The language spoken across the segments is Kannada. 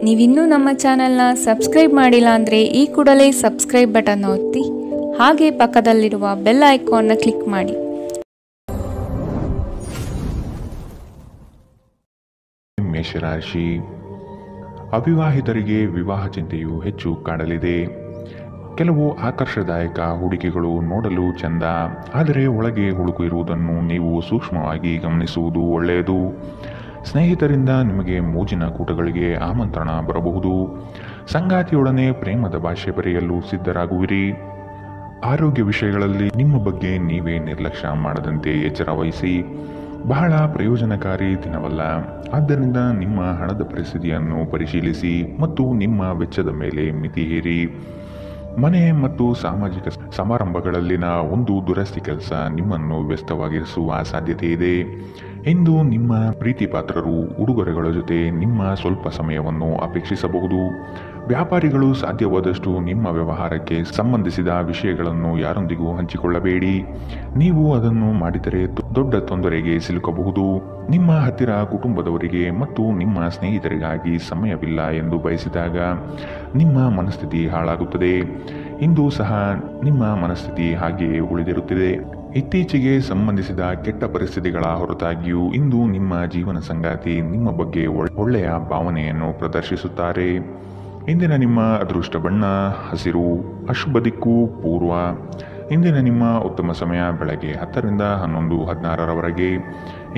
ನೀವಿನ್ನೂ ನಮ್ಮ ಚಾನೆಲ್ನ ಸಬ್ಸ್ಕ್ರೈಬ್ ಮಾಡಿಲ್ಲ ಅಂದರೆ ಈ ಕೂಡಲೇ ಸಬ್ಸ್ಕ್ರೈಬ್ ಬಟನ್ ಒತ್ತಿ ಹಾಗೆ ಪಕ್ಕದಲ್ಲಿರುವ ಬೆಲ್ ಐಕಾನ್ನ ಕ್ಲಿಕ್ ಮಾಡಿ. ಮೇಷರಾಶಿ, ಅವಿವಾಹಿತರಿಗೆ ವಿವಾಹ ಚಿಂತೆಯು ಹೆಚ್ಚು ಕಾಡಲಿದೆ. ಕೆಲವು ಆಕರ್ಷದಾಯಕ ಹೂಡಿಕೆಗಳು ನೋಡಲು ಚೆಂದ, ಆದರೆ ಒಳಗೆ ಹುಳುಕು ಇರುವುದನ್ನು ನೀವು ಸೂಕ್ಷ್ಮವಾಗಿ ಗಮನಿಸುವುದು ಒಳ್ಳೆಯದು. ಸ್ನೇಹಿತರಿಂದ ನಿಮಗೆ ಮೋಜಿನ ಕೂಟಗಳಿಗೆ ಆಮಂತ್ರಣ ಬರಬಹುದು. ಸಂಗಾತಿಯೊಡನೆ ಪ್ರೇಮದ ಭಾಷೆ ಬರೆಯಲು ಸಿದ್ಧರಾಗುವಿರಿ. ಆರೋಗ್ಯ ವಿಷಯಗಳಲ್ಲಿ ನಿಮ್ಮ ಬಗ್ಗೆ ನೀವೇ ನಿರ್ಲಕ್ಷ್ಯ ಮಾಡದಂತೆ ಎಚ್ಚರ ವಹಿಸಿ. ಬಹಳ ಪ್ರಯೋಜನಕಾರಿ ದಿನವಲ್ಲ, ಆದ್ದರಿಂದ ನಿಮ್ಮ ಹಣದ ಪರಿಸ್ಥಿತಿಯನ್ನು ಪರಿಶೀಲಿಸಿ ಮತ್ತು ನಿಮ್ಮ ವೆಚ್ಚದ ಮೇಲೆ ಮಿತಿ ಹೇರಿ. ಮನೆ ಮತ್ತು ಸಾಮಾಜಿಕ ಸಮಾರಂಭಗಳಲ್ಲಿನ ಒಂದು ದುರಸ್ತಿ ಕೆಲಸ ನಿಮ್ಮನ್ನು ವ್ಯಸ್ತವಾಗಿರಿಸುವ ಸಾಧ್ಯತೆ ಇದೆ. ಇಂದು ನಿಮ್ಮ ಪ್ರೀತಿ ಪಾತ್ರರು ಉಡುಗೊರೆಗಳ ಜೊತೆ ನಿಮ್ಮ ಸ್ವಲ್ಪ ಸಮಯವನ್ನು ಅಪೇಕ್ಷಿಸಬಹುದು. ವ್ಯಾಪಾರಿಗಳು ಸಾಧ್ಯವಾದಷ್ಟು ನಿಮ್ಮ ವ್ಯವಹಾರಕ್ಕೆ ಸಂಬಂಧಿಸಿದ ವಿಷಯಗಳನ್ನು ಯಾರೊಂದಿಗೂ ಹಂಚಿಕೊಳ್ಳಬೇಡಿ. ನೀವು ಅದನ್ನು ಮಾಡಿದರೆ ದೊಡ್ಡ ತೊಂದರೆಗೆ ಸಿಲುಕಬಹುದು. ನಿಮ್ಮ ಹತ್ತಿರ ಕುಟುಂಬದವರಿಗೆ ಮತ್ತು ನಿಮ್ಮ ಸ್ನೇಹಿತರಿಗಾಗಿ ಸಮಯವಿಲ್ಲ ಎಂದು ಬಯಸಿದಾಗ ನಿಮ್ಮ ಮನಸ್ಥಿತಿ ಹಾಳಾಗುತ್ತದೆ. ಇಂದು ಸಹ ನಿಮ್ಮ ಮನಸ್ಥಿತಿ ಹಾಗೆಯೇ ಉಳಿದಿರುತ್ತದೆ. ಇತ್ತೀಚೆಗೆ ಸಂಬಂಧಿಸಿದ ಕೆಟ್ಟ ಪರಿಸ್ಥಿತಿಗಳ ಹೊರತಾಗಿಯೂ ಇಂದು ನಿಮ್ಮ ಜೀವನ ಸಂಗಾತಿ ನಿಮ್ಮ ಬಗ್ಗೆ ಒಳ್ಳೆಯ ಭಾವನೆಯನ್ನು ಪ್ರದರ್ಶಿಸುತ್ತಾರೆ. ಇಂದಿನ ನಿಮ್ಮ ಅದೃಷ್ಟ ಬಣ್ಣ ಹಸಿರು, ಅಶುಭ ದಿಕ್ಕು ಪೂರ್ವ. ಇಂದಿನ ನಿಮ್ಮ ಉತ್ತಮ ಸಮಯ ಬೆಳಗ್ಗೆ 10 ರಿಂದ 11, 16ರವರೆಗೆ.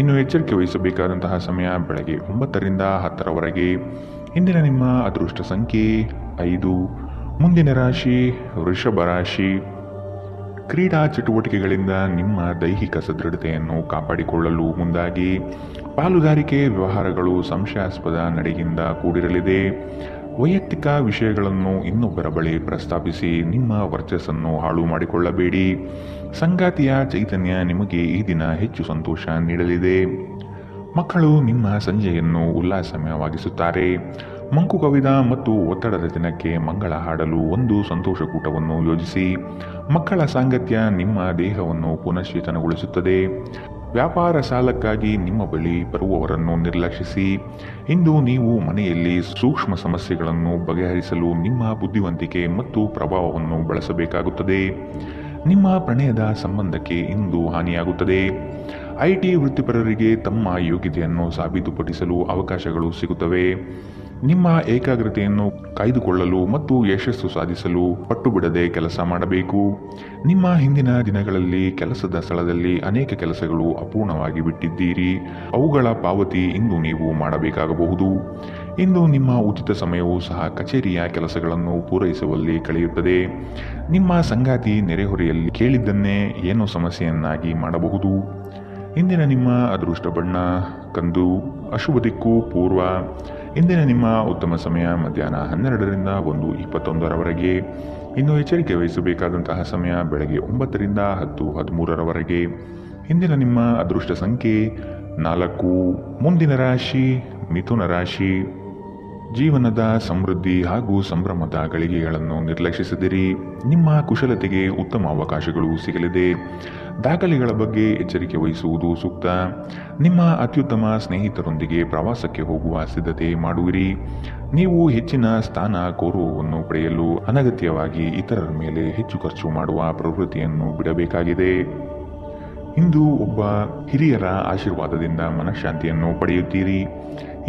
ಇನ್ನು ಎಚ್ಚರಿಕೆ ವಹಿಸಬೇಕಾದಂತಹ ಸಮಯ ಬೆಳಗ್ಗೆ 9 ರಿಂದ 10ರವರೆಗೆ. ಇಂದಿನ ನಿಮ್ಮ ಅದೃಷ್ಟ ಸಂಖ್ಯೆ 5. ಮುಂದಿನ ರಾಶಿ ವೃಷಭ ರಾಶಿ. ಕ್ರೀಡಾ ಚಟುವಟಿಕೆಗಳಿಂದ ನಿಮ್ಮ ದೈಹಿಕ ಸದೃಢತೆಯನ್ನು ಕಾಪಾಡಿಕೊಳ್ಳಲು ಮುಂದಾಗಿ. ಪಾಲುದಾರಿಕೆ ವ್ಯವಹಾರಗಳು ಸಂಶಯಾಸ್ಪದ ನಡೆಯಿಂದ ಕೂಡಿರಲಿದೆ. ವೈಯಕ್ತಿಕ ವಿಷಯಗಳನ್ನು ಇನ್ನೊಬ್ಬರ ಬಳಿ ಪ್ರಸ್ತಾಪಿಸಿ ನಿಮ್ಮ ವರ್ಚಸ್ಸನ್ನು ಹಾಳು ಮಾಡಿಕೊಳ್ಳಬೇಡಿ. ಸಂಗಾತಿಯ ಚೈತನ್ಯ ನಿಮಗೆ ಈ ದಿನ ಹೆಚ್ಚು ಸಂತೋಷ ನೀಡಲಿದೆ. ಮಕ್ಕಳು ನಿಮ್ಮ ಸಂಜೆಯನ್ನು ಉಲ್ಲಾಸಮಯವಾಗಿಸುತ್ತಾರೆ. ಮಂಕು ಕವಿದ ಮತ್ತು ಒತ್ತಡದ ದಿನಕ್ಕೆ ಮಂಗಳ ಹಾಡಲು ಒಂದು ಸಂತೋಷಕೂಟವನ್ನು ಯೋಜಿಸಿ. ಮಕ್ಕಳ ಸಾಂಗತ್ಯ ನಿಮ್ಮ ದೇಹವನ್ನು ಪುನಶ್ಚೇತನಗೊಳಿಸುತ್ತದೆ. ವ್ಯಾಪಾರ ಸಾಲಕ್ಕಾಗಿ ನಿಮ್ಮ ಬಳಿ ಬರುವವರನ್ನು ನಿರ್ಲಕ್ಷಿಸಿ. ಇಂದು ನೀವು ಮನೆಯಲ್ಲಿ ಸೂಕ್ಷ್ಮ ಸಮಸ್ಯೆಗಳನ್ನು ಬಗೆಹರಿಸಲು ನಿಮ್ಮ ಬುದ್ಧಿವಂತಿಕೆ ಮತ್ತು ಪ್ರಭಾವವನ್ನು ಬಳಸಬೇಕಾಗುತ್ತದೆ. ನಿಮ್ಮ ಪ್ರಣಯದ ಸಂಬಂಧಕ್ಕೆ ಇಂದು ಹಾನಿಯಾಗುತ್ತದೆ. ಐಟಿ ವೃತ್ತಿಪರರಿಗೆ ತಮ್ಮ ಯೋಗ್ಯತೆಯನ್ನು ಸಾಬೀತುಪಡಿಸಲು ಅವಕಾಶಗಳು ಸಿಗುತ್ತವೆ. ನಿಮ್ಮ ಏಕಾಗ್ರತೆಯನ್ನು ಕಾಯ್ದುಕೊಳ್ಳಲು ಮತ್ತು ಯಶಸ್ಸು ಸಾಧಿಸಲು ಪಟ್ಟು ಬಿಡದೆ ಕೆಲಸ ಮಾಡಬೇಕು. ನಿಮ್ಮ ಹಿಂದಿನ ದಿನಗಳಲ್ಲಿ ಕೆಲಸದ ಸ್ಥಳದಲ್ಲಿ ಅನೇಕ ಕೆಲಸಗಳು ಅಪೂರ್ಣವಾಗಿ ಬಿಟ್ಟಿದ್ದೀರಿ. ಅವುಗಳ ಪಾವತಿ ಇಂದು ನೀವು ಮಾಡಬೇಕಾಗಬಹುದು. ಇಂದು ನಿಮ್ಮ ಉಚಿತ ಸಮಯವೂ ಸಹ ಕಚೇರಿಯ ಕೆಲಸಗಳನ್ನು ಪೂರೈಸುವಲ್ಲಿ ಕಳೆಯುತ್ತದೆ. ನಿಮ್ಮ ಸಂಗಾತಿ ನೆರೆಹೊರೆಯಲ್ಲಿ ಕೇಳಿದ್ದನ್ನೇ ಏನೋ ಸಮಸ್ಯೆಯನ್ನಾಗಿ ಮಾಡಬಹುದು. ಇಂದಿನ ನಿಮ್ಮ ಅದೃಷ್ಟ ಬಣ್ಣ ಕಂದು, ಅಶುಭ ದಿಕ್ಕು ಪೂರ್ವ. ಇಂದಿನ ನಿಮ್ಮ ಉತ್ತಮ ಸಮಯ ಮಧ್ಯಾಹ್ನ 12 ರಿಂದ 1:21ರವರೆಗೆ. ಇನ್ನು ಎಚ್ಚರಿಕೆ ವಹಿಸಬೇಕಾದಂತಹ ಸಮಯ ಬೆಳಗ್ಗೆ 9 ರಿಂದ 10, 13ರವರೆಗೆ. ಇಂದಿನ ನಿಮ್ಮ ಅದೃಷ್ಟ ಸಂಖ್ಯೆ 4. ಮುಂದಿನ ರಾಶಿ ಮಿಥುನ ರಾಶಿ. ಜೀವನದ ಸಮೃದ್ಧಿ ಹಾಗೂ ಸಂಭ್ರಮದ ಗಳಿಗೆಗಳನ್ನು ನಿರ್ಲಕ್ಷಿಸಿದಿರಿ. ನಿಮ್ಮ ಕುಶಲತೆಗೆ ಉತ್ತಮ ಅವಕಾಶಗಳು ಸಿಗಲಿದೆ. ದಾಖಲೆಗಳ ಬಗ್ಗೆ ಎಚ್ಚರಿಕೆ ವಹಿಸುವುದು ಸೂಕ್ತ. ನಿಮ್ಮ ಅತ್ಯುತ್ತಮ ಸ್ನೇಹಿತರೊಂದಿಗೆ ಪ್ರವಾಸಕ್ಕೆ ಹೋಗುವ ಸಿದ್ಧತೆ ಮಾಡುವಿರಿ. ನೀವು ಹೆಚ್ಚಿನ ಸ್ಥಾನ ಗೌರವವನ್ನು ಪಡೆಯಲು ಅನಗತ್ಯವಾಗಿ ಇತರರ ಮೇಲೆ ಹೆಚ್ಚು ಖರ್ಚು ಮಾಡುವ ಪ್ರವೃತ್ತಿಯನ್ನು ಬಿಡಬೇಕಾಗಿದೆ. ಇಂದು ಒಬ್ಬ ಹಿರಿಯರ ಆಶೀರ್ವಾದದಿಂದ ಮನಃಶಾಂತಿಯನ್ನು ಪಡೆಯುತ್ತೀರಿ.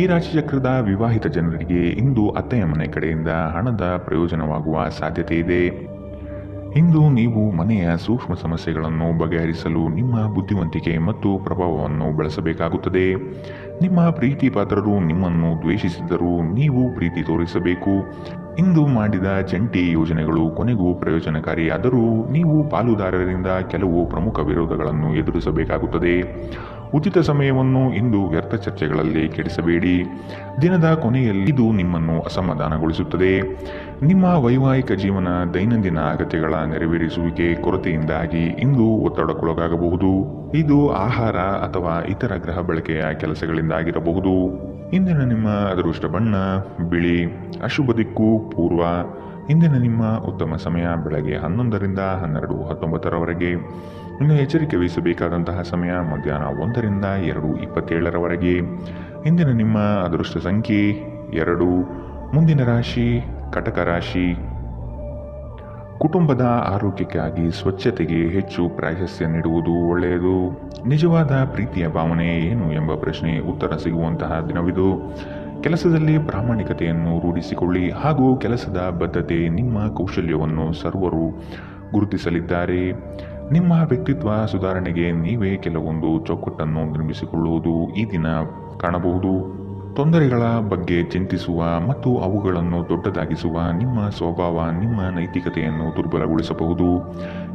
ಈ ರಾಶಿಚಕ್ರದ ವಿವಾಹಿತ ಜನರಿಗೆ ಇಂದು ಅತ್ತೆಯ ಮನೆ ಕಡೆಯಿಂದ ಹಣದ ಪ್ರಯೋಜನವಾಗುವ ಸಾಧ್ಯತೆ ಇದೆ. ಇಂದು ನೀವು ಮನೆಯ ಸೂಕ್ಷ್ಮ ಸಮಸ್ಯೆಗಳನ್ನು ಬಗೆಹರಿಸಲು ನಿಮ್ಮ ಬುದ್ಧಿವಂತಿಕೆ ಮತ್ತು ಪ್ರಭಾವವನ್ನು ಬಳಸಬೇಕಾಗುತ್ತದೆ. ನಿಮ್ಮ ಪ್ರೀತಿ ಪಾತ್ರರು ನಿಮ್ಮನ್ನು ದ್ವೇಷಿಸಿದರೂ ನೀವು ಪ್ರೀತಿ ತೋರಿಸಬೇಕು. ಇಂದು ಮಾಡಿದ ಜಂಟಿ ಯೋಜನೆಗಳು ಕೊನೆಗೂ ಪ್ರಯೋಜನಕಾರಿಯಾದರೂ ನೀವು ಪಾಲುದಾರರಿಂದ ಕೆಲವು ಪ್ರಮುಖ ವಿರೋಧಗಳನ್ನು ಎದುರಿಸಬೇಕಾಗುತ್ತದೆ. ಉಚಿತ ಸಮಯವನ್ನು ಇಂದು ವ್ಯರ್ಥ ಚರ್ಚೆಗಳಲ್ಲಿ ಕೆಡಿಸಬೇಡಿ. ದಿನದ ಕೊನೆಯಲ್ಲಿ ಇದು ನಿಮ್ಮನ್ನು ಅಸಮಾಧಾನಗೊಳಿಸುತ್ತದೆ. ನಿಮ್ಮ ವೈವಾಹಿಕ ಜೀವನ ದೈನಂದಿನ ಅಗತ್ಯಗಳ ನೆರವೇರಿಸುವಿಕೆ ಕೊರತೆಯಿಂದಾಗಿ ಇಂದು ಒತ್ತಡಕ್ಕೊಳಗಾಗಬಹುದು. ಇದು ಆಹಾರ ಅಥವಾ ಇತರ ಗೃಹ ಬಳಕೆಯ ಕೆಲಸಗಳಿಂದಾಗಿರಬಹುದು. ಇಂದಿನ ನಿಮ್ಮ ಅದೃಷ್ಟ ಬಣ್ಣ ಬಿಳಿ, ಅಶುಭ ದಿಕ್ಕು ಪೂರ್ವ. ಇಂದಿನ ನಿಮ್ಮ ಉತ್ತಮ ಸಮಯ ಬೆಳಗ್ಗೆ 11 ರಿಂದ 12:19ರವರೆಗೆ. ಇನ್ನು ಎಚ್ಚರಿಕೆ ವಹಿಸಬೇಕಾದಂತಹ ಸಮಯ ಮಧ್ಯಾಹ್ನ 1 ರಿಂದ 2:27ರವರೆಗೆ. ಇಂದಿನ ನಿಮ್ಮ ಅದೃಷ್ಟ ಸಂಖ್ಯೆ 2. ಮುಂದಿನ ರಾಶಿ ಕಟಕ ರಾಶಿ. ಕುಟುಂಬದ ಆರೋಗ್ಯಕ್ಕಾಗಿ ಸ್ವಚ್ಛತೆಗೆ ಹೆಚ್ಚು ಪ್ರಾಶಸ್ತ್ಯ ನೀಡುವುದು ಒಳ್ಳೆಯದು. ನಿಜವಾದ ಪ್ರೀತಿಯ ಭಾವನೆ ಏನು ಎಂಬ ಪ್ರಶ್ನೆ ಉತ್ತರ ಸಿಗುವಂತಹ ದಿನವಿದು. ಕೆಲಸದಲ್ಲಿ ಪ್ರಾಮಾಣಿಕತೆಯನ್ನು ರೂಢಿಸಿಕೊಳ್ಳಿ ಹಾಗೂ ಕೆಲಸದ ಬದ್ಧತೆ ನಿಮ್ಮ ಕೌಶಲ್ಯವನ್ನು ಸರ್ವರು ಗುರುತಿಸಲಿದ್ದಾರೆ. ನಿಮ್ಮ ವ್ಯಕ್ತಿತ್ವ ಸುಧಾರಣೆಗೆ ನೀವೇ ಕೆಲವೊಂದು ಚೌಕಟ್ಟನ್ನು ನಿರ್ಮಿಸಿಕೊಳ್ಳುವುದು ಈ ದಿನ ಕಾಣಬಹುದು. ತೊಂದರೆಗಳ ಬಗ್ಗೆ ಚಿಂತಿಸುವ ಮತ್ತು ಅವುಗಳನ್ನು ದೊಡ್ಡದಾಗಿಸುವ ನಿಮ್ಮ ಸ್ವಭಾವ ನಿಮ್ಮ ನೈತಿಕತೆಯನ್ನು ದುರ್ಬಲಗೊಳಿಸಬಹುದು.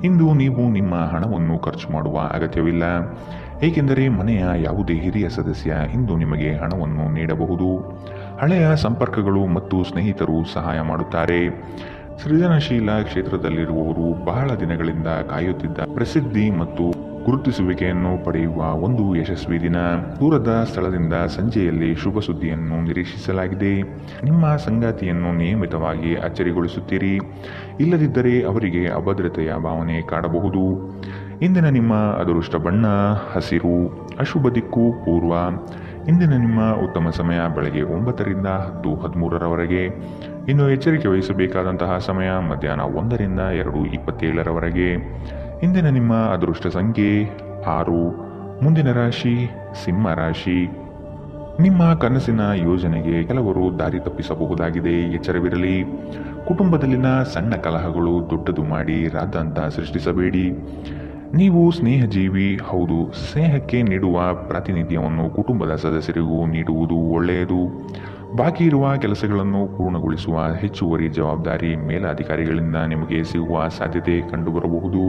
ಇಂದು ನೀವು ನಿಮ್ಮ ಹಣವನ್ನು ಖರ್ಚು ಮಾಡುವ ಅಗತ್ಯವಿಲ್ಲ, ಏಕೆಂದರೆ ಮನೆಯ ಯಾವುದೇ ಹಿರಿಯ ಸದಸ್ಯ ಇಂದು ನಿಮಗೆ ಹಣವನ್ನು ನೀಡಬಹುದು. ಹಳೆಯ ಸಂಪರ್ಕಗಳು ಮತ್ತು ಸ್ನೇಹಿತರು ಸಹಾಯ ಮಾಡುತ್ತಾರೆ. ಸೃಜನಶೀಲ ಕ್ಷೇತ್ರದಲ್ಲಿರುವವರು ಬಹಳ ದಿನಗಳಿಂದ ಕಾಯುತ್ತಿದ್ದ ಪ್ರಸಿದ್ಧಿ ಮತ್ತು ಗುರುತಿಸುವಿಕೆಯನ್ನು ಪಡೆಯುವ ಒಂದು ಯಶಸ್ವಿ ದಿನ. ದೂರದ ಸ್ಥಳದಿಂದ ಸಂಜೆಯಲ್ಲಿ ಶುಭ ಸುದ್ದಿಯನ್ನು ನಿರೀಕ್ಷಿಸಲಾಗಿದೆ. ನಿಮ್ಮ ಸಂಗಾತಿಯನ್ನು ನಿಯಮಿತವಾಗಿ ಅಚ್ಚರಿಗೊಳಿಸುತ್ತೀರಿ, ಇಲ್ಲದಿದ್ದರೆ ಅವರಿಗೆ ಅಭದ್ರತೆಯ ಭಾವನೆ ಕಾಡಬಹುದು. ಇಂದಿನ ನಿಮ್ಮ ಅದೃಷ್ಟ ಬಣ್ಣ ಹಸಿರು, ಅಶುಭ ದಿಕ್ಕು ಪೂರ್ವ. ಇಂದಿನ ನಿಮ್ಮ ಉತ್ತಮ ಸಮಯ ಬೆಳಗ್ಗೆ 9ರಿಂದ 10:13ರವರೆಗೆ. ಇನ್ನು ಎಚ್ಚರಿಕೆ ವಹಿಸಬೇಕಾದಂತಹ ಸಮಯ ಮಧ್ಯಾಹ್ನ 1ರಿಂದ 2:27ರವರೆಗೆ. ಇಂದಿನ ನಿಮ್ಮ ಅದೃಷ್ಟ ಸಂಖ್ಯೆ 6. ಮುಂದಿನ ರಾಶಿ ಸಿಂಹ ರಾಶಿ. ನಿಮ್ಮ ಕನಸಿನ ಯೋಜನೆಗೆ ಕೆಲವರು ದಾರಿ ತಪ್ಪಿಸಬಹುದಾಗಿದೆ, ಎಚ್ಚರವಿರಲಿ. ಕುಟುಂಬದಲ್ಲಿನ ಸಣ್ಣ ಕಲಹಗಳು ದೊಡ್ಡದು ಮಾಡಿ ರಾದ್ಧಾಂತ ಸೃಷ್ಟಿಸಬೇಡಿ. ನೀವು ಸ್ನೇಹಜೀವಿ, ಹೌದು. ಸ್ನೇಹಕ್ಕೆ ನೀಡುವ ಪ್ರಾತಿನಿಧ್ಯವನ್ನು ಕುಟುಂಬದ ಸದಸ್ಯರಿಗೂ ನೀಡುವುದು ಒಳ್ಳೆಯದು. ಬಾಕಿ ಇರುವ ಕೆಲಸಗಳನ್ನು ಪೂರ್ಣಗೊಳಿಸುವ ಹೆಚ್ಚುವರಿ ಜವಾಬ್ದಾರಿ ಮೇಲಾಧಿಕಾರಿಗಳಿಂದ ನಿಮಗೆ ಸಿಗುವ ಸಾಧ್ಯತೆ ಕಂಡುಬರಬಹುದು.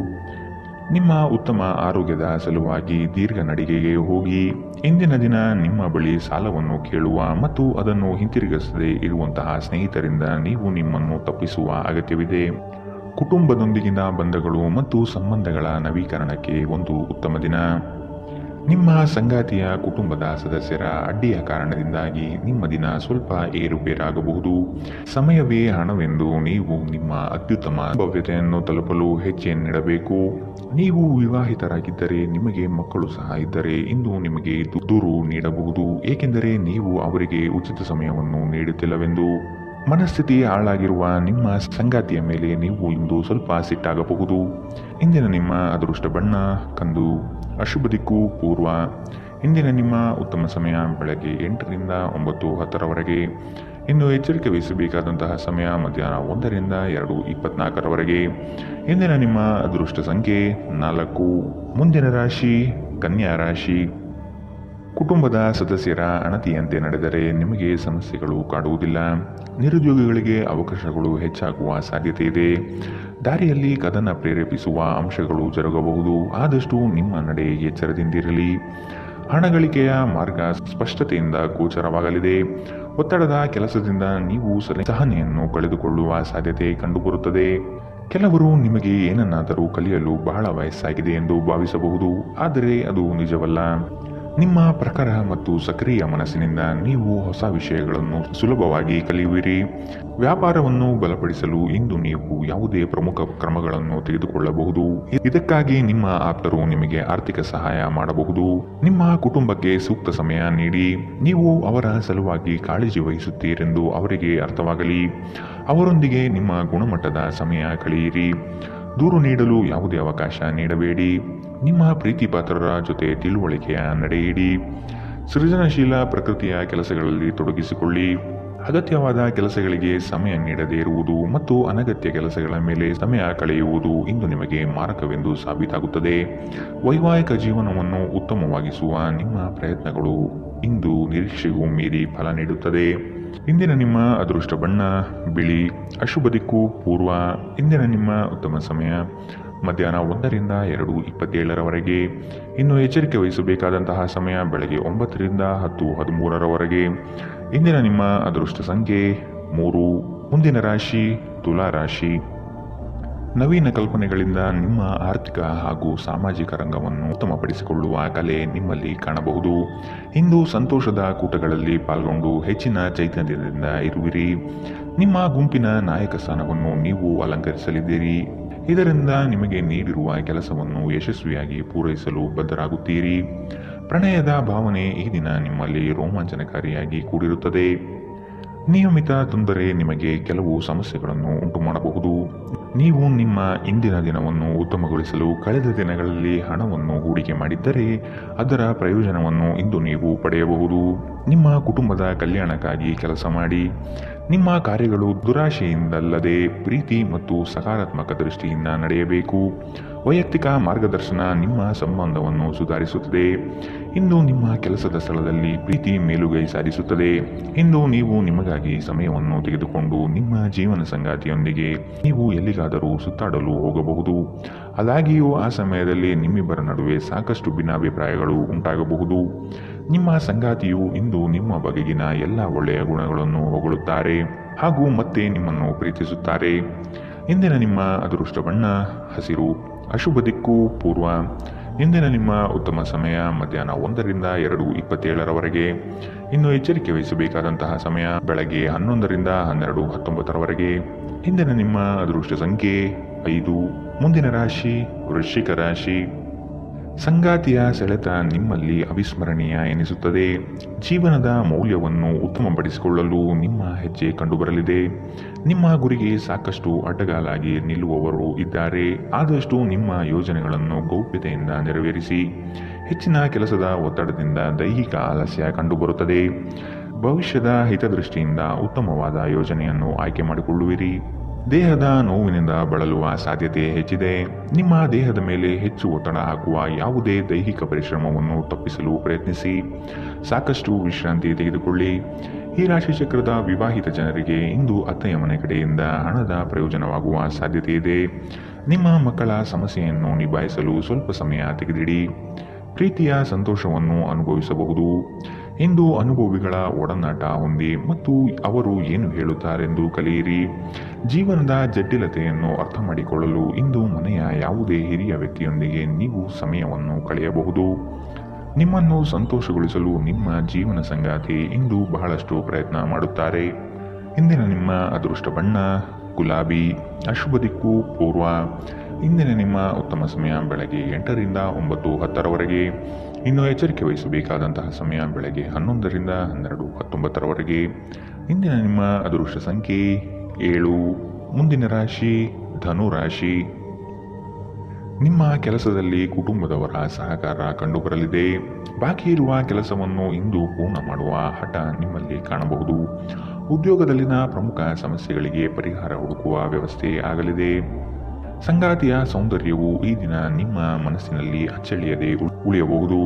ನಿಮ್ಮ ಉತ್ತಮ ಆರೋಗ್ಯದ ಸಲುವಾಗಿ ದೀರ್ಘ ನಡಿಗೆಗೆ ಹೋಗಿ. ಇಂದಿನ ದಿನ ನಿಮ್ಮ ಬಳಿ ಸಾಲವನ್ನು ಕೇಳುವ ಮತ್ತು ಅದನ್ನು ಹಿಂತಿರುಗಿಸದೇ ಇರುವಂತಹ ಸ್ನೇಹಿತರಿಂದ ನೀವು ನಿಮ್ಮನ್ನು ತಪ್ಪಿಸುವ ಅಗತ್ಯವಿದೆ. ಕುಟುಂಬದೊಂದಿಗಿನ ಬಂಧಗಳು ಮತ್ತು ಸಂಬಂಧಗಳ ನವೀಕರಣಕ್ಕೆ ಒಂದು ಉತ್ತಮ ದಿನ. ನಿಮ್ಮ ಸಂಗಾತಿಯ ಕುಟುಂಬದ ಸದಸ್ಯರ ಅಡ್ಡಿಯ ಕಾರಣದಿಂದಾಗಿ ನಿಮ್ಮ ದಿನ ಸ್ವಲ್ಪ ಏರುಪೇರಾಗಬಹುದು. ಸಮಯವೇ ಹಣವೆಂದು ನೀವು ನಿಮ್ಮ ಅತ್ಯುತ್ತಮ ಭವ್ಯತೆಯನ್ನು ತಲುಪಲು ಹೆಜ್ಜೆಯನ್ನಿಡಬೇಕು. ನೀವು ವಿವಾಹಿತರಾಗಿದ್ದರೆ ನಿಮಗೆ ಮಕ್ಕಳು ಸಹ ಇದ್ದರೆ ಇಂದು ನಿಮಗೆ ದೂರು ನೀಡಬಹುದು, ಏಕೆಂದರೆ ನೀವು ಅವರಿಗೆ ಉಚಿತ ಸಮಯವನ್ನು ನೀಡುತ್ತಿಲ್ಲವೆಂದು. ಮನಸ್ಥಿತಿ ಹಾಳಾಗಿರುವ ನಿಮ್ಮ ಸಂಗಾತಿಯ ಮೇಲೆ ನೀವು ಇಂದು ಸ್ವಲ್ಪ ಸಿಟ್ಟಾಗಬಹುದು. ಇಂದಿನ ನಿಮ್ಮ ಅದೃಷ್ಟ ಬಣ್ಣ ಕಂದು, ಅಶುಭ ದಿಕ್ಕು ಪೂರ್ವ. ಇಂದಿನ ನಿಮ್ಮ ಉತ್ತಮ ಸಮಯ ಬೆಳಗ್ಗೆ 8ರಿಂದ 9:10ರವರೆಗೆ. ಇನ್ನು ಎಚ್ಚರಿಕೆ ವಹಿಸಬೇಕಾದಂತಹ ಸಮಯ ಮಧ್ಯಾಹ್ನ 1ರಿಂದ 2:24ರವರೆಗೆ. ಇಂದಿನ ನಿಮ್ಮ ಅದೃಷ್ಟ ಸಂಖ್ಯೆ 4. ಮುಂದಿನ ರಾಶಿ ಕನ್ಯಾ ರಾಶಿ. ಕುಟುಂಬದ ಸದಸ್ಯರ ಅಣತಿಯಂತೆ ನಡೆದರೆ ನಿಮಗೆ ಸಮಸ್ಯೆಗಳು ಕಾಡುವುದಿಲ್ಲ. ನಿರುದ್ಯೋಗಿಗಳಿಗೆ ಅವಕಾಶಗಳು ಹೆಚ್ಚಾಗುವ ಸಾಧ್ಯತೆ ಇದೆ. ದಾರಿಯಲ್ಲಿ ಕದನ ಪ್ರೇರೇಪಿಸುವ ಅಂಶಗಳು ಜರುಗಬಹುದು. ಆದಷ್ಟು ನಿಮ್ಮ ನಡೆ ಎಚ್ಚರದಿಂದಿರಲಿ. ಹಣಗಳಿಕೆಯ ಮಾರ್ಗ ಸ್ಪಷ್ಟತೆಯಿಂದ ಗೋಚರವಾಗಲಿದೆ. ಒತ್ತಡದ ಕೆಲಸದಿಂದ ನೀವು ಸಹನೆಯನ್ನು ಕಳೆದುಕೊಳ್ಳುವ ಸಾಧ್ಯತೆ ಕಂಡುಬರುತ್ತದೆ. ಕೆಲವರು ನಿಮಗೆ ಏನನ್ನಾದರೂ ಕಲಿಯಲು ಬಹಳ ವಯಸ್ಸಾಗಿದೆ ಎಂದು ಭಾವಿಸಬಹುದು, ಆದರೆ ಅದು ನಿಜವಲ್ಲ. ನಿಮ್ಮ ಪ್ರಖರ ಮತ್ತು ಸಕ್ರಿಯ ಮನಸ್ಸಿನಿಂದ ನೀವು ಹೊಸ ವಿಷಯಗಳನ್ನು ಸುಲಭವಾಗಿ ಕಲಿಯುವಿರಿ. ವ್ಯಾಪಾರವನ್ನು ಬಲಪಡಿಸಲು ಇಂದು ನೀವು ಯಾವುದೇ ಪ್ರಮುಖ ಕ್ರಮಗಳನ್ನು ತೆಗೆದುಕೊಳ್ಳಬಹುದು. ಇದಕ್ಕಾಗಿ ನಿಮ್ಮ ಆಪ್ತರು ನಿಮಗೆ ಆರ್ಥಿಕ ಸಹಾಯ ಮಾಡಬಹುದು. ನಿಮ್ಮ ಕುಟುಂಬಕ್ಕೆ ಸೂಕ್ತ ಸಮಯ ನೀಡಿ. ನೀವು ಅವರ ಸಲುವಾಗಿ ಕಾಳಜಿ ವಹಿಸುತ್ತೀರೆಂದು ಅವರಿಗೆ ಅರ್ಥವಾಗಲಿ. ಅವರೊಂದಿಗೆ ನಿಮ್ಮ ಗುಣಮಟ್ಟದ ಸಮಯ ಕಳೆಯಿರಿ. ದೂರು ನೀಡಲು ಯಾವುದೇ ಅವಕಾಶ ನೀಡಬೇಡಿ. ನಿಮ್ಮ ಪ್ರೀತಿ ಪಾತ್ರರ ಜೊತೆ ತಿಳುವಳಿಕೆಯ ನಡೆಯಿರಿ. ಸೃಜನಶೀಲ ಪ್ರಕೃತಿಯ ಕೆಲಸಗಳಲ್ಲಿ ತೊಡಗಿಸಿಕೊಳ್ಳಿ. ಅಗತ್ಯವಾದ ಕೆಲಸಗಳಿಗೆ ಸಮಯ ನೀಡದೇ ಇರುವುದು ಮತ್ತು ಅನಗತ್ಯ ಕೆಲಸಗಳ ಮೇಲೆ ಸಮಯ ಕಳೆಯುವುದು ಇಂದು ನಿಮಗೆ ಮಾರಕವೆಂದು ಸಾಬೀತಾಗುತ್ತದೆ. ವೈವಾಹಿಕ ಜೀವನವನ್ನು ಉತ್ತಮವಾಗಿಸುವ ನಿಮ್ಮ ಪ್ರಯತ್ನಗಳು ಇಂದು ನಿರೀಕ್ಷೆಗೂ ಮೀರಿ ಫಲ ನೀಡುತ್ತದೆ. ಇಂದಿನ ನಿಮ್ಮ ಅದೃಷ್ಟ ಬಣ್ಣ ಬಿಳಿ, ಅಶುಭ ದಿಕ್ಕು ಪೂರ್ವ. ಇಂದಿನ ನಿಮ್ಮ ಉತ್ತಮ ಸಮಯ ಮಧ್ಯಾಹ್ನ 1ರಿಂದ 2:27ರವರೆಗೆ. ಇನ್ನು ಎಚ್ಚರಿಕೆ ವಹಿಸಬೇಕಾದಂತಹ ಸಮಯ ಬೆಳಗ್ಗೆ 9ರಿಂದ 10:13ರವರೆಗೆ. ಇಂದಿನ ನಿಮ್ಮ ಅದೃಷ್ಟ ಸಂಖ್ಯೆ 3. ಮುಂದಿನ ರಾಶಿ ತುಲಾ ರಾಶಿ. ನವೀನ ಕಲ್ಪನೆಗಳಿಂದ ನಿಮ್ಮ ಆರ್ಥಿಕ ಹಾಗೂ ಸಾಮಾಜಿಕ ರಂಗವನ್ನು ಉತ್ತಮಪಡಿಸಿಕೊಳ್ಳುವ ಕಲೆ ನಿಮ್ಮಲ್ಲಿ ಕಾಣಬಹುದು. ಇಂದು ಸಂತೋಷದ ಕೂಟಗಳಲ್ಲಿ ಪಾಲ್ಗೊಂಡು ಹೆಚ್ಚಿನ ಚೈತನ್ಯದಿಂದ ಇರುವಿರಿ. ನಿಮ್ಮ ಗುಂಪಿನ ನಾಯಕ ಸ್ಥಾನವನ್ನು ನೀವು ಅಲಂಕರಿಸಲಿದ್ದೀರಿ. ಇದರಿಂದ ನಿಮಗೆ ನೀಡಿರುವ ಕೆಲಸವನ್ನು ಯಶಸ್ವಿಯಾಗಿ ಪೂರೈಸಲು ಬದ್ಧರಾಗುತ್ತೀರಿ. ಪ್ರಣಯದ ಭಾವನೆ ಈ ದಿನ ನಿಮ್ಮಲ್ಲಿ ರೋಮಾಂಚನಕಾರಿಯಾಗಿ ಕೂಡಿರುತ್ತದೆ. ನಿಯಮಿತ ತೊಂದರೆ ನಿಮಗೆ ಕೆಲವು ಸಮಸ್ಯೆಗಳನ್ನು ಉಂಟು ಮಾಡಬಹುದು. ನೀವು ನಿಮ್ಮ ಇಂದಿನ ದಿನವನ್ನು ಉತ್ತಮಗೊಳಿಸಲು ಕಳೆದ ದಿನಗಳಲ್ಲಿ ಹಣವನ್ನು ಹೂಡಿಕೆ ಮಾಡಿದ್ದರೆ ಅದರ ಪ್ರಯೋಜನವನ್ನು ಇಂದು ನೀವು ಪಡೆಯಬಹುದು. ನಿಮ್ಮ ಕುಟುಂಬದ ಕಲ್ಯಾಣಕ್ಕಾಗಿ ಕೆಲಸ ಮಾಡಿ. ನಿಮ್ಮ ಕಾರ್ಯಗಳು ದುರಾಶೆಯಿಂದಲ್ಲದೆ ಪ್ರೀತಿ ಮತ್ತು ಸಕಾರಾತ್ಮಕ ದೃಷ್ಟಿಯಿಂದ ನಡೆಯಬೇಕು. ವೈಯಕ್ತಿಕ ಮಾರ್ಗದರ್ಶನ ನಿಮ್ಮ ಸಂಬಂಧವನ್ನು ಸುಧಾರಿಸುತ್ತದೆ. ಇಂದು ನಿಮ್ಮ ಕೆಲಸದ ಸ್ಥಳದಲ್ಲಿ ಪ್ರೀತಿ ಮೇಲುಗೈ ಸಾಧಿಸುತ್ತದೆ. ಇಂದು ನೀವು ನಿಮಗಾಗಿ ಸಮಯವನ್ನು ತೆಗೆದುಕೊಂಡು ನಿಮ್ಮ ಜೀವನ ಸಂಗಾತಿಯೊಂದಿಗೆ ನೀವು ಎಲ್ಲಿಗಾದರೂ ಸುತ್ತಾಡಲು ಹೋಗಬಹುದು. ಆದಾಗ್ಯೂ ಆ ಸಮಯದಲ್ಲಿ ನಿಮ್ಮಿಬ್ಬರ ನಡುವೆ ಸಾಕಷ್ಟು ಭಿನ್ನಾಭಿಪ್ರಾಯಗಳು ಉಂಟಾಗಬಹುದು. ನಿಮ್ಮ ಸಂಗಾತಿಯು ಇಂದು ನಿಮ್ಮ ಬಗೆಗಿನ ಎಲ್ಲ ಒಳ್ಳೆಯ ಗುಣಗಳನ್ನು ಹೊಗಳುತ್ತಾರೆ ಹಾಗೂ ಮತ್ತೆ ನಿಮ್ಮನ್ನು ಪ್ರೀತಿಸುತ್ತಾರೆ. ಇಂದಿನ ನಿಮ್ಮ ಅದೃಷ್ಟ ಬಣ್ಣ ಹಸಿರು. ಅಶುಭ ದಿಕ್ಕು ಪೂರ್ವ. ಇಂದಿನ ನಿಮ್ಮ ಉತ್ತಮ ಸಮಯ ಮಧ್ಯಾಹ್ನ 1ರಿಂದ 2:27 ಇನ್ನು ಎಚ್ಚರಿಕೆ ವಹಿಸಬೇಕಾದಂತಹ ಸಮಯ ಬೆಳಗ್ಗೆ 11ರಿಂದ 12:19 ಇಂದಿನ ನಿಮ್ಮ ಅದೃಷ್ಟ ಸಂಖ್ಯೆ 5. ಮುಂದಿನ ರಾಶಿ ವೃಶ್ಚಿಕ ರಾಶಿ. ಸಂಗಾತಿಯ ಸೆಳೆತ ನಿಮ್ಮಲ್ಲಿ ಅವಿಸ್ಮರಣೀಯ ಎನಿಸುತ್ತದೆ. ಜೀವನದ ಮೌಲ್ಯವನ್ನು ಉತ್ತಮಪಡಿಸಿಕೊಳ್ಳಲು ನಿಮ್ಮ ಹೆಜ್ಜೆ ಕಂಡುಬರಲಿದೆ. ನಿಮ್ಮ ಗುರಿಗೆ ಸಾಕಷ್ಟು ಅಡ್ಡಗಾಲಾಗಿ ನಿಲ್ಲುವವರು ಇದ್ದಾರೆ. ಆದಷ್ಟು ನಿಮ್ಮ ಯೋಜನೆಗಳನ್ನು ಗೌಪ್ಯತೆಯಿಂದ ನೆರವೇರಿಸಿ. ಹೆಚ್ಚಿನ ಕೆಲಸದ ಒತ್ತಡದಿಂದ ದೈಹಿಕ ಆಲಸ್ಯ ಕಂಡುಬರುತ್ತದೆ. ಭವಿಷ್ಯದ ಹಿತದೃಷ್ಟಿಯಿಂದ ಉತ್ತಮವಾದ ಯೋಜನೆಯನ್ನು ಆಯ್ಕೆ ಮಾಡಿಕೊಳ್ಳುವಿರಿ. ದೇಹದ ನೋವಿನಿಂದ ಬಳಲುವ ಸಾಧ್ಯತೆ ಹೆಚ್ಚಿದೆ. ನಿಮ್ಮ ದೇಹದ ಮೇಲೆ ಹೆಚ್ಚು ಒತ್ತಡ ಹಾಕುವ ಯಾವುದೇ ದೈಹಿಕ ಪರಿಶ್ರಮವನ್ನು ತಪ್ಪಿಸಲು ಪ್ರಯತ್ನಿಸಿ. ಸಾಕಷ್ಟು ವಿಶ್ರಾಂತಿ ತೆಗೆದುಕೊಳ್ಳಿ. ಈ ರಾಶಿ ಚಕ್ರದ ವಿವಾಹಿತ ಜನರಿಗೆ ಇಂದು ಅತ್ತೆಯ ಮನೆ ಕಡೆಯಿಂದ ಹಣದ ಪ್ರಯೋಜನವಾಗುವ ಸಾಧ್ಯತೆ ಇದೆ. ನಿಮ್ಮ ಮಕ್ಕಳ ಸಮಸ್ಯೆಯನ್ನು ನಿಭಾಯಿಸಲು ಸ್ವಲ್ಪ ಸಮಯ ತೆಗೆದಿಡಿ. ಪ್ರೀತಿಯ ಸಂತೋಷವನ್ನು ಅನುಭವಿಸಬಹುದು. ಇಂದು ಅನುಭವಿಗಳ ಒಡನಾಟ ಹೊಂದಿ ಮತ್ತು ಅವರು ಏನು ಹೇಳುತ್ತಾರೆಂದು ಕಲಿಯಿರಿ. ಜೀವನದ ಜಟಿಲತೆಯನ್ನು ಅರ್ಥ ಮಾಡಿಕೊಳ್ಳಲು ಇಂದು ಮನೆಯ ಯಾವುದೇ ಹಿರಿಯ ವ್ಯಕ್ತಿಯೊಂದಿಗೆ ನೀವು ಸಮಯವನ್ನು ಕಳೆಯಬಹುದು. ನಿಮ್ಮನ್ನು ಸಂತೋಷಗೊಳಿಸಲು ನಿಮ್ಮ ಜೀವನ ಸಂಗಾತಿ ಇಂದು ಬಹಳಷ್ಟು ಪ್ರಯತ್ನ ಮಾಡುತ್ತಾರೆ. ಇಂದಿನ ನಿಮ್ಮ ಅದೃಷ್ಟ ಬಣ್ಣ ಗುಲಾಬಿ. ಅಶುಭ ದಿಕ್ಕು ಪೂರ್ವ. ಇಂದಿನ ನಿಮ್ಮ ಉತ್ತಮ ಸಮಯ ಬೆಳಗ್ಗೆ 8ರಿಂದ 9:10 ಇನ್ನು ಎಚ್ಚರಿಕೆ ವಹಿಸಬೇಕಾದಂತಹ ಸಮಯ ಬೆಳಗ್ಗೆ 11ರಿಂದ 12:19 ಇಂದಿನ ನಿಮ್ಮ ಅದೃಷ್ಟ ಸಂಖ್ಯೆ 7. ಮುಂದಿನ ರಾಶಿ ಧನು ರಾಶಿ. ನಿಮ್ಮ ಕೆಲಸದಲ್ಲಿ ಕುಟುಂಬದವರ ಸಹಕಾರ ಕಂಡುಬರಲಿದೆ. ಬಾಕಿ ಇರುವ ಕೆಲಸವನ್ನು ಇಂದು ಪೂರ್ಣ ಮಾಡುವ ಹಠ ನಿಮ್ಮಲ್ಲಿ ಕಾಣಬಹುದು. ಉದ್ಯೋಗದಲ್ಲಿನ ಪ್ರಮುಖ ಸಮಸ್ಯೆಗಳಿಗೆ ಪರಿಹಾರ ಹುಡುಕುವ ವ್ಯವಸ್ಥೆ ಆಗಲಿದೆ. ಸಂಗಾತಿಯ ಸೌಂದರ್ಯವು ಈ ದಿನ ನಿಮ್ಮ ಮನಸ್ಸಿನಲ್ಲಿ ಅಚ್ಚಳಿಯದೆ ಉಳಿಯಬಹುದು.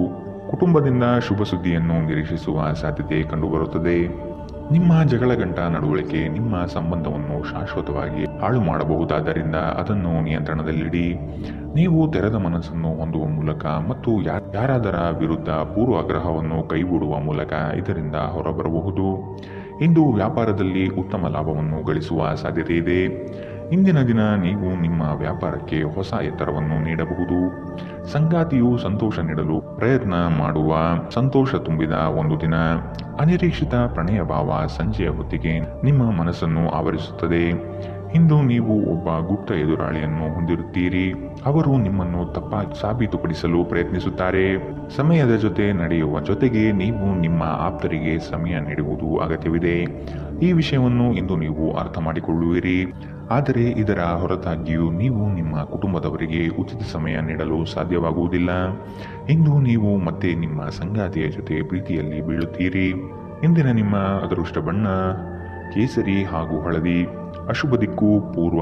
ಕುಟುಂಬದಿಂದ ಶುಭ ಸುದ್ದಿಯನ್ನು ನಿರೀಕ್ಷಿಸುವ ಸಾಧ್ಯತೆ ಕಂಡುಬರುತ್ತದೆ. ನಿಮ್ಮ ಜಗಳಗಂಟ ನಡವಳಿಕೆ ನಿಮ್ಮ ಸಂಬಂಧವನ್ನು ಶಾಶ್ವತವಾಗಿ ಹಾಳು ಮಾಡಬಹುದಾದ್ದರಿಂದ ಅದನ್ನು ನಿಯಂತ್ರಣದಲ್ಲಿಡಿ. ನೀವು ತೆರೆದ ಮನಸ್ಸನ್ನು ಹೊಂದುವ ಮೂಲಕ ಮತ್ತು ಯಾರಾದರ ವಿರುದ್ಧ ಪೂರ್ವಾಗ್ರಹವನ್ನು ಕೈಬಿಡುವ ಮೂಲಕ ಇದರಿಂದ ಹೊರಬರಬಹುದು. ಇಂದು ವ್ಯಾಪಾರದಲ್ಲಿ ಉತ್ತಮ ಲಾಭವನ್ನು ಗಳಿಸುವ ಸಾಧ್ಯತೆ ಇದೆ. ಇಂದಿನ ದಿನ ನೀವು ನಿಮ್ಮ ವ್ಯಾಪಾರಕ್ಕೆ ಹೊಸ ಎತ್ತರವನ್ನು ನೀಡಬಹುದು. ಸಂಗಾತಿಯು ಸಂತೋಷ ನೀಡಲು ಪ್ರಯತ್ನ ಮಾಡುವ ಸಂತೋಷ ತುಂಬಿದ ಒಂದು ದಿನ. ಅನಿರೀಕ್ಷಿತ ಪ್ರಣಯ ಭಾವ ಸಂಜೆಯ ಹೊತ್ತಿಗೆ ನಿಮ್ಮ ಮನಸ್ಸನ್ನು ಆವರಿಸುತ್ತದೆ. ಇಂದು ನೀವು ಒಬ್ಬ ಗುಪ್ತ ಎದುರಾಳಿಯನ್ನು ಹೊಂದಿರುತ್ತೀರಿ. ಅವರು ನಿಮ್ಮನ್ನು ತಪ್ಪಾಗಿ ಸಾಬೀತುಪಡಿಸಲು ಪ್ರಯತ್ನಿಸುತ್ತಾರೆ. ಸಮಯದ ಜೊತೆ ನಡೆಯುವ ಜೊತೆಗೆ ನೀವು ನಿಮ್ಮ ಆಪ್ತರಿಗೆ ಸಮಯ ನೀಡುವುದು ಅಗತ್ಯವಿದೆ. ಈ ವಿಷಯವನ್ನು ಇಂದು ನೀವು ಅರ್ಥ ಮಾಡಿಕೊಳ್ಳುವಿರಿ. ಆದರೆ ಇದರ ಹೊರತಾಗಿಯೂ ನೀವು ನಿಮ್ಮ ಕುಟುಂಬದವರಿಗೆ ಉಚಿತ ಸಮಯ ನೀಡಲು ಸಾಧ್ಯವಾಗುವುದಿಲ್ಲ. ಇಂದು ನೀವು ಮತ್ತೆ ನಿಮ್ಮ ಸಂಗಾತಿಯ ಜೊತೆ ಪ್ರೀತಿಯಲ್ಲಿ ಬೀಳುತ್ತೀರಿ. ಇಂದಿನ ನಿಮ್ಮ ಅದೃಷ್ಟ ಬಣ್ಣ ಕೇಸರಿ ಹಾಗೂ ಹಳದಿ. ಅಶುಭ ದಿಕ್ಕು ಪೂರ್ವ.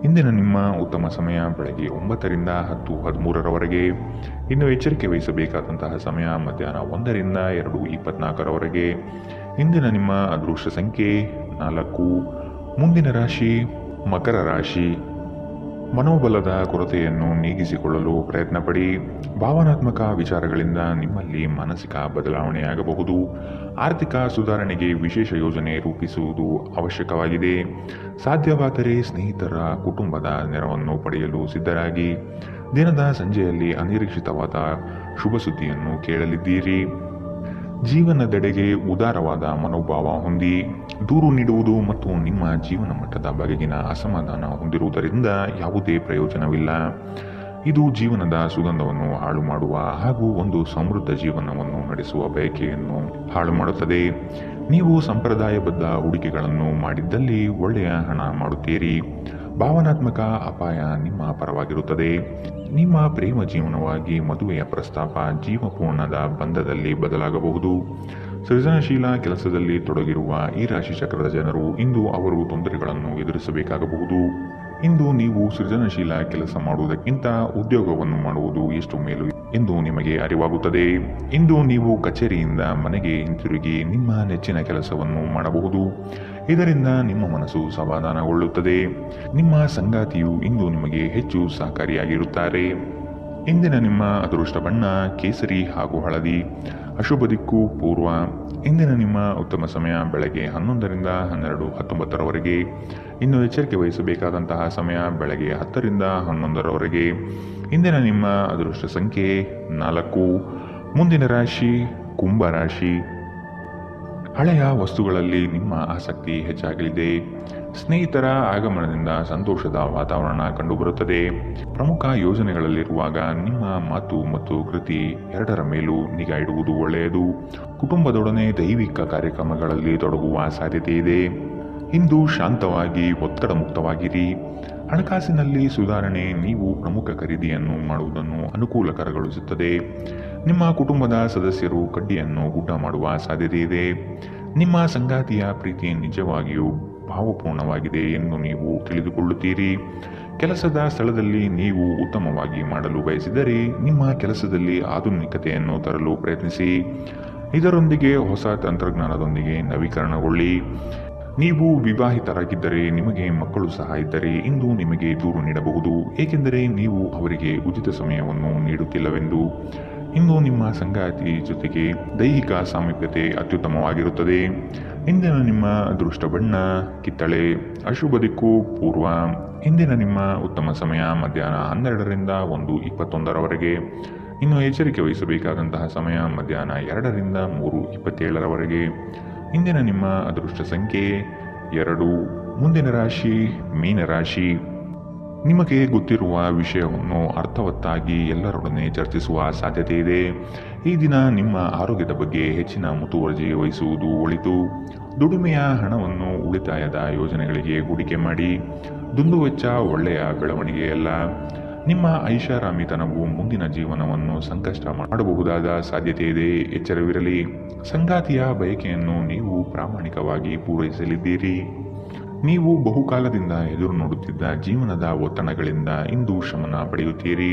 ಇಂದಿನ ನಿಮ್ಮ ಉತ್ತಮ ಸಮಯ ಬೆಳಗ್ಗೆ 9ರಿಂದ 10:13 ಇನ್ನು ಎಚ್ಚರಿಕೆ ವಹಿಸಬೇಕಾದಂತಹ ಸಮಯ ಮಧ್ಯಾಹ್ನ 1ರಿಂದ 2:24 ಇಂದಿನ ನಿಮ್ಮ ಅದೃಷ್ಟ ಸಂಖ್ಯೆ 4. ಮುಂದಿನ ರಾಶಿ ಮಕರ ರಾಶಿ. ಮನೋಬಲದ ಕೊರತೆಯನ್ನು ನೀಗಿಸಿಕೊಳ್ಳಲು ಪ್ರಯತ್ನ ಪಡಿ. ಭಾವನಾತ್ಮಕ ವಿಚಾರಗಳಿಂದ ನಿಮ್ಮಲ್ಲಿ ಮಾನಸಿಕ ಬದಲಾವಣೆಯಾಗಬಹುದು. ಆರ್ಥಿಕ ಸುಧಾರಣೆಗೆ ವಿಶೇಷ ಯೋಜನೆ ರೂಪಿಸುವುದು ಅವಶ್ಯಕವಾಗಿದೆ. ಸಾಧ್ಯವಾದರೆ ಸ್ನೇಹಿತರ ಕುಟುಂಬದ ನೆರವನ್ನು ಪಡೆಯಲು ಸಿದ್ಧರಾಗಿ. ದಿನದ ಸಂಜೆಯಲ್ಲಿ ಅನಿರೀಕ್ಷಿತವಾದ ಶುಭ ಸುದ್ದಿಯನ್ನು ಕೇಳಲಿದ್ದೀರಿ. ಜೀವನದೆಡೆಗೆ ಉದಾರವಾದ ಮನೋಭಾವ ಹೊಂದಿ. ದೂರು ನೀಡುವುದು ಮತ್ತು ನಿಮ್ಮ ಜೀವನ ಮಟ್ಟದ ಬಗೆಗಿನ ಅಸಮಾಧಾನ ಹೊಂದಿರುವುದರಿಂದ ಯಾವುದೇ ಪ್ರಯೋಜನವಿಲ್ಲ. ಇದು ಜೀವನದ ಸುಗಂಧವನ್ನು ಹಾಳು ಮಾಡುವ ಹಾಗೂ ಒಂದು ಸಮೃದ್ಧ ಜೀವನವನ್ನು ನಡೆಸುವ ಬಯಕೆಯನ್ನು ಹಾಳು ಮಾಡುತ್ತದೆ. ನೀವು ಸಂಪ್ರದಾಯಬದ್ಧ ಹೂಡಿಕೆಗಳನ್ನು ಮಾಡಿದ್ದಲ್ಲಿ ಒಳ್ಳೆಯ ಹಣ ಮಾಡುತ್ತೀರಿ. ಭಾವನಾತ್ಮಕ ಅಪಾಯ ನಿಮ್ಮ ಪರವಾಗಿರುತ್ತದೆ. ನಿಮ್ಮ ಪ್ರೇಮ ಜೀವನವಾಗಿ ಮದುವೆಯ ಪ್ರಸ್ತಾಪ ಜೀವಪೂರ್ಣದ ಬಂಧದಲ್ಲಿ ಬದಲಾಗಬಹುದು. ಸೃಜನಶೀಲ ಕೆಲಸದಲ್ಲಿ ತೊಡಗಿರುವ ಈ ರಾಶಿ ಚಕ್ರದ ಜನರು ಇಂದು ಅವರು ತೊಂದರೆಗಳನ್ನು ಎದುರಿಸಬೇಕಾಗಬಹುದು. ಇಂದು ನೀವು ಸೃಜನಶೀಲ ಕೆಲಸ ಮಾಡುವುದಕ್ಕಿಂತ ಉದ್ಯೋಗವನ್ನು ಮಾಡುವುದು ಎಷ್ಟು ಮೇಲು ಎಂದು ನಿಮಗೆ ಅರಿವಾಗುತ್ತದೆ. ಇಂದು ನೀವು ಕಚೇರಿಯಿಂದ ಮನೆಗೆ ಹಿಂತಿರುಗಿ ನಿಮ್ಮ ನೆಚ್ಚಿನ ಕೆಲಸವನ್ನು ಮಾಡಬಹುದು. ಇದರಿಂದ ನಿಮ್ಮ ಮನಸ್ಸು ಸಮಾಧಾನಗೊಳ್ಳುತ್ತದೆ. ನಿಮ್ಮ ಸಂಗಾತಿಯು ಇಂದು ನಿಮಗೆ ಹೆಚ್ಚು ಸಹಕಾರಿಯಾಗಿರುತ್ತಾರೆ. ಇಂದಿನ ನಿಮ್ಮ ಅದೃಷ್ಟ ಬಣ್ಣ ಕೇಸರಿ ಹಾಗೂ ಹಳದಿ. ಅಶುಭ ದಿಕ್ಕು ಪೂರ್ವ. ಇಂದಿನ ನಿಮ್ಮ ಉತ್ತಮ ಸಮಯ ಬೆಳಗ್ಗೆ 11ರಿಂದ 12:19 ಇನ್ನು ಎಚ್ಚರಿಕೆ ವಹಿಸಬೇಕಾದಂತಹ ಸಮಯ ಬೆಳಗ್ಗೆ 10ರಿಂದ 11ರವರೆಗೆ. ಇಂದಿನ ನಿಮ್ಮ ಅದೃಷ್ಟ ಸಂಖ್ಯೆ 4. ಮುಂದಿನ ರಾಶಿ ಕುಂಭ ರಾಶಿ. ಹಳೆಯ ವಸ್ತುಗಳಲ್ಲಿ ನಿಮ್ಮ ಆಸಕ್ತಿ ಹೆಚ್ಚಾಗಲಿದೆ. ಸ್ನೇಹಿತರ ಆಗಮನದಿಂದ ಸಂತೋಷದ ವಾತಾವರಣ ಕಂಡುಬರುತ್ತದೆ. ಪ್ರಮುಖ ಯೋಜನೆಗಳಲ್ಲಿರುವಾಗ ನಿಮ್ಮ ಮಾತು ಮತ್ತು ಕೃತಿ ಎರಡರ ಮೇಲೂ ನಿಗಾ ಇಡುವುದು ಒಳ್ಳೆಯದು. ಕುಟುಂಬದೊಡನೆ ದೈವಿಕ ಕಾರ್ಯಕ್ರಮಗಳಲ್ಲಿ ತೊಡಗುವ ಸಾಧ್ಯತೆ ಇದೆ. ಇಂದು ಶಾಂತವಾಗಿ ಒತ್ತಡ ಮುಕ್ತವಾಗಿರಿ. ಹಣಕಾಸಿನಲ್ಲಿ ಸುಧಾರಣೆ. ನೀವು ಪ್ರಮುಖ ಖರೀದಿಯನ್ನು ಮಾಡುವುದನ್ನು ಅನುಕೂಲಕರಗೊಳಿಸುತ್ತದೆ. ನಿಮ್ಮ ಕುಟುಂಬದ ಸದಸ್ಯರು ಕಡ್ಡಿಯನ್ನು ಊಟ ಮಾಡುವ ಸಾಧ್ಯತೆ ಇದೆ. ನಿಮ್ಮ ಸಂಗಾತಿಯ ಪ್ರೀತಿ ನಿಜವಾಗಿಯೂ ಭಾವಪೂರ್ಣವಾಗಿದೆ ಎಂದು ನೀವು ತಿಳಿದುಕೊಳ್ಳುತ್ತೀರಿ. ಕೆಲಸದ ಸ್ಥಳದಲ್ಲಿ ನೀವು ಉತ್ತಮವಾಗಿ ಮಾಡಲು ಬಯಸಿದರೆ ನಿಮ್ಮ ಕೆಲಸದಲ್ಲಿ ಆಧುನಿಕತೆಯನ್ನು ತರಲು ಪ್ರಯತ್ನಿಸಿ. ಇದರೊಂದಿಗೆ ಹೊಸ ತಂತ್ರಜ್ಞಾನದೊಂದಿಗೆ ನವೀಕರಣಗೊಳ್ಳಿ. ನೀವು ವಿವಾಹಿತರಾಗಿದ್ದರೆ ನಿಮಗೆ ಮಕ್ಕಳು ಸಹ ಇದ್ದರೆ ಇಂದು ನಿಮಗೆ ದೂರು ನೀಡಬಹುದು, ಏಕೆಂದರೆ ನೀವು ಅವರಿಗೆ ಉಚಿತ ಸಮಯವನ್ನು ನೀಡುತ್ತಿಲ್ಲವೆಂದು. ಇಂದು ನಿಮ್ಮ ಸಂಗಾತಿ ಜೊತೆಗೆ ದೈಹಿಕ ಸಾಮೀಪ್ಯತೆ ಅತ್ಯುತ್ತಮವಾಗಿರುತ್ತದೆ. ಇಂದಿನ ನಿಮ್ಮ ಅದೃಷ್ಟ ಬಣ್ಣ ಕಿತ್ತಳೆ. ಅಶುಭ ದಿಕ್ಕು ಪೂರ್ವ. ಇಂದಿನ ನಿಮ್ಮ ಉತ್ತಮ ಸಮಯ ಮಧ್ಯಾಹ್ನ 12ರಿಂದ 1:21ರವರೆಗೆ. ಇನ್ನು ಎಚ್ಚರಿಕೆ ವಹಿಸಬೇಕಾದಂತಹ ಸಮಯ ಮಧ್ಯಾಹ್ನ 2ರಿಂದ 3:27ರವರೆಗೆ. ಇಂದಿನ ನಿಮ್ಮ ಅದೃಷ್ಟ ಸಂಖ್ಯೆ 2. ಮುಂದಿನ ರಾಶಿ ಮೀನರಾಶಿ. ನಿಮಗೆ ಗೊತ್ತಿರುವ ವಿಷಯವನ್ನು ಅರ್ಥವತ್ತಾಗಿ ಎಲ್ಲರೊಡನೆ ಚರ್ಚಿಸುವ ಸಾಧ್ಯತೆ ಇದೆ. ಈ ದಿನ ನಿಮ್ಮ ಆರೋಗ್ಯದ ಬಗ್ಗೆ ಹೆಚ್ಚಿನ ಮುತುವರ್ಜಿ ವಹಿಸುವುದು ಒಳಿತು. ದುಡಿಮೆಯ ಹಣವನ್ನು ಉಳಿತಾಯದ ಯೋಜನೆಗಳಿಗೆ ಹೂಡಿಕೆ ಮಾಡಿ. ದುಂದುವೆಚ್ಚ ಒಳ್ಳೆಯ ಬೆಳವಣಿಗೆಯಲ್ಲ. ನಿಮ್ಮ ಐಷಾರಾಮಿತನವು ಮುಂದಿನ ಜೀವನವನ್ನು ಸಂಕಷ್ಟ ಮಾಡಬಹುದಾದ ಸಾಧ್ಯತೆ ಇದೆ. ಎಚ್ಚರವಿರಲಿ. ಸಂಗಾತಿಯ ಬಯಕೆಯನ್ನು ನೀವು ಪ್ರಾಮಾಣಿಕವಾಗಿ ಪೂರೈಸಲಿದ್ದೀರಿ. ನೀವು ಬಹುಕಾಲದಿಂದ ಎದುರು ನೋಡುತ್ತಿದ್ದ ಜೀವನದ ಒತ್ತಡಗಳಿಂದ ಇಂದು ಶಮನ ಪಡೆಯುತ್ತೀರಿ.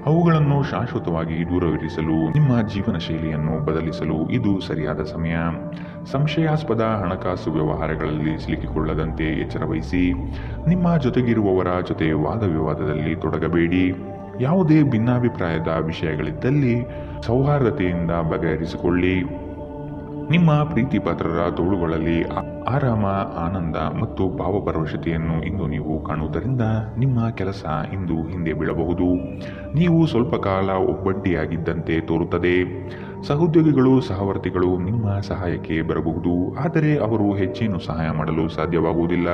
ಅವುಗಳನ್ನು ಶಾಶ್ವತವಾಗಿ ದೂರವಿರಿಸಲು ನಿಮ್ಮ ಜೀವನ ಶೈಲಿಯನ್ನು ಬದಲಿಸಲು ಇದು ಸರಿಯಾದ ಸಮಯ. ಸಂಶಯಾಸ್ಪದ ಹಣಕಾಸು ವ್ಯವಹಾರಗಳಲ್ಲಿ ಸಿಲುಕಿಕೊಳ್ಳದಂತೆ ಎಚ್ಚರ ವಹಿಸಿ. ನಿಮ್ಮ ಜೊತೆಗಿರುವವರ ಜೊತೆ ವಾದ ವಿವಾದದಲ್ಲಿ ತೊಡಗಬೇಡಿ. ಯಾವುದೇ ಭಿನ್ನಾಭಿಪ್ರಾಯದ ವಿಷಯಗಳಿದ್ದಲ್ಲಿ ಸೌಹಾರ್ದತೆಯಿಂದ ಬಗೆಹರಿಸಿಕೊಳ್ಳಿ. ನಿಮ್ಮ ಪ್ರೀತಿ ಪಾತ್ರರ ತೋಳುಗಳಲ್ಲಿ ಆರಾಮ, ಆನಂದ ಮತ್ತು ಭಾವಪರವಶತೆಯನ್ನು ಇಂದು ನೀವು ಕಾಣುವುದರಿಂದ ನಿಮ್ಮ ಕೆಲಸ ಇಂದು ಹಿಂದೆ ಬೀಳಬಹುದು. ನೀವು ಸ್ವಲ್ಪ ಕಾಲ ಒಬ್ಬಂಟಿಯಾಗಿದ್ದಂತೆ ತೋರುತ್ತದೆ. ಸಹೋದ್ಯೋಗಿಗಳು, ಸಹವರ್ತಿಗಳು ನಿಮ್ಮ ಸಹಾಯಕ್ಕೆ ಬರಬಹುದು, ಆದರೆ ಅವರು ಹೆಚ್ಚೇನು ಸಹಾಯ ಮಾಡಲು ಸಾಧ್ಯವಾಗುವುದಿಲ್ಲ.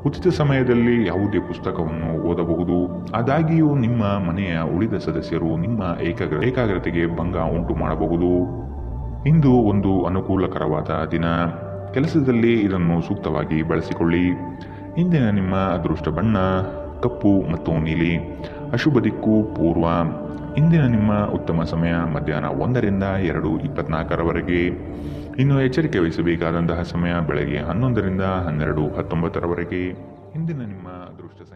ಉಚಿತ ಸಮಯದಲ್ಲಿ ಯಾವುದೇ ಪುಸ್ತಕವನ್ನು ಓದಬಹುದು. ಆದಾಗ್ಯೂ ನಿಮ್ಮ ಮನೆಯ ಉಳಿದ ಸದಸ್ಯರು ನಿಮ್ಮ ಏಕಾಗ್ರತೆಗೆ ಭಂಗ ಉಂಟು ಮಾಡಬಹುದು. ಇಂದು ಒಂದು ಅನುಕೂಲಕರವಾದ ದಿನ. ಕೆಲಸದಲ್ಲಿ ಇದನ್ನು ಸೂಕ್ತವಾಗಿ ಬಳಸಿಕೊಳ್ಳಿ. ಇಂದಿನ ನಿಮ್ಮ ಅದೃಷ್ಟ ಬಣ್ಣ ಕಪ್ಪು ಮತ್ತು ನೀಲಿ. ಅಶುಭ ದಿಕ್ಕು ಪೂರ್ವ. ಇಂದಿನ ನಿಮ್ಮ ಉತ್ತಮ ಸಮಯ ಮಧ್ಯಾಹ್ನ 1ರಿಂದ 2:24ರವರೆಗೆ. ಇನ್ನು ಎಚ್ಚರಿಕೆ ವಹಿಸಬೇಕಾದಂತಹ ಸಮಯ ಬೆಳಗ್ಗೆ 11ರಿಂದ 12:19ರವರೆಗೆ. ಇಂದಿನ ನಿಮ್ಮ ಅದೃಷ್ಟ ಸಂಖ್ಯೆ